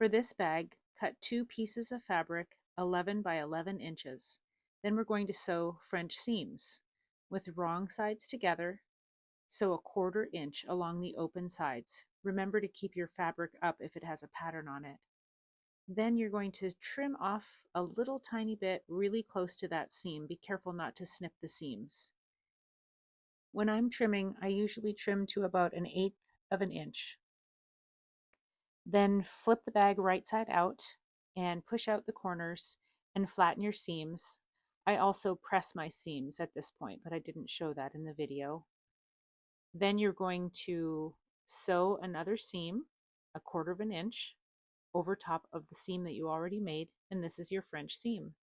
For this bag, cut 2 pieces of fabric 11 by 11 inches. Then we're going to sew French seams. With wrong sides together, sew a 1/4 inch along the open sides. Remember to keep your fabric up if it has a pattern on it. Then you're going to trim off a little tiny bit really close to that seam. Be careful not to snip the seams. When I'm trimming, I usually trim to about 1/8 of an inch. Then flip the bag right side out and push out the corners and flatten your seams. I also press my seams at this point, but I didn't show that in the video. Then you're going to sew another seam 1/4 of an inch over top of the seam that you already made, and this is your French seam.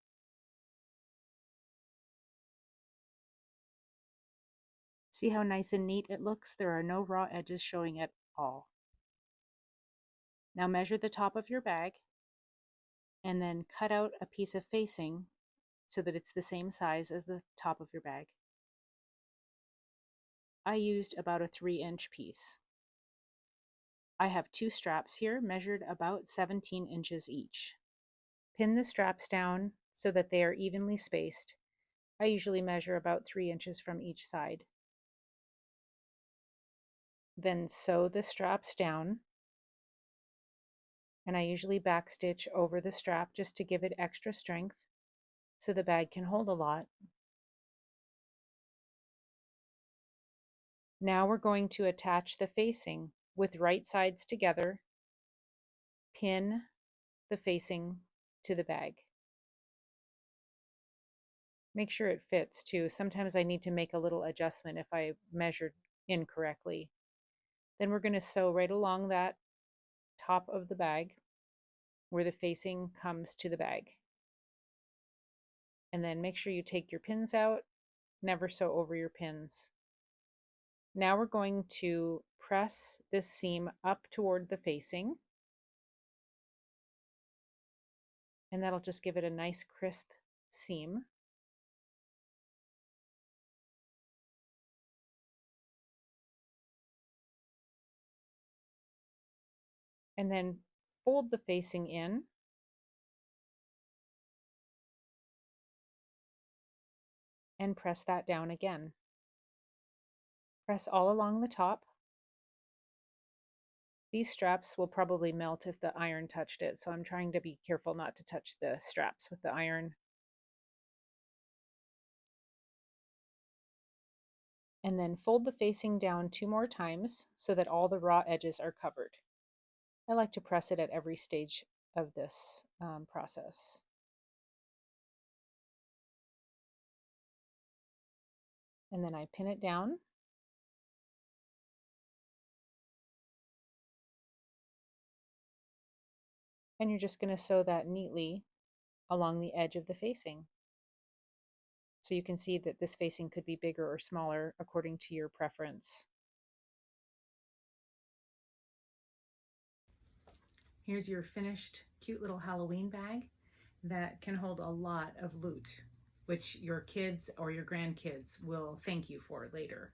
See how nice and neat it looks? There are no raw edges showing at all. Now measure the top of your bag and then cut out a piece of facing so that it's the same size as the top of your bag. I used about a 3-inch piece. I have 2 straps here measured about 17 inches each. Pin the straps down so that they are evenly spaced. I usually measure about 3 inches from each side. Then sew the straps down, and I usually backstitch over the strap just to give it extra strength so the bag can hold a lot. Now we're going to attach the facing with right sides together. Pin the facing to the bag. Make sure it fits too. Sometimes I need to make a little adjustment if I measured incorrectly. Then we're going to sew right along that top of the bag where the facing comes to the bag. And then make sure you take your pins out. Never sew over your pins. Now we're going to press this seam up toward the facing, and that'll just give it a nice crisp seam. And then fold the facing in and press that down again. Press all along the top. These straps will probably melt if the iron touched it, so I'm trying to be careful not to touch the straps with the iron. And then fold the facing down 2 more times so that all the raw edges are covered. I like to press it at every stage of this process. And then I pin it down. And you're just going to sew that neatly along the edge of the facing. So you can see that this facing could be bigger or smaller according to your preference. Here's your finished cute little Halloween bag that can hold a lot of loot, which your kids or your grandkids will thank you for later.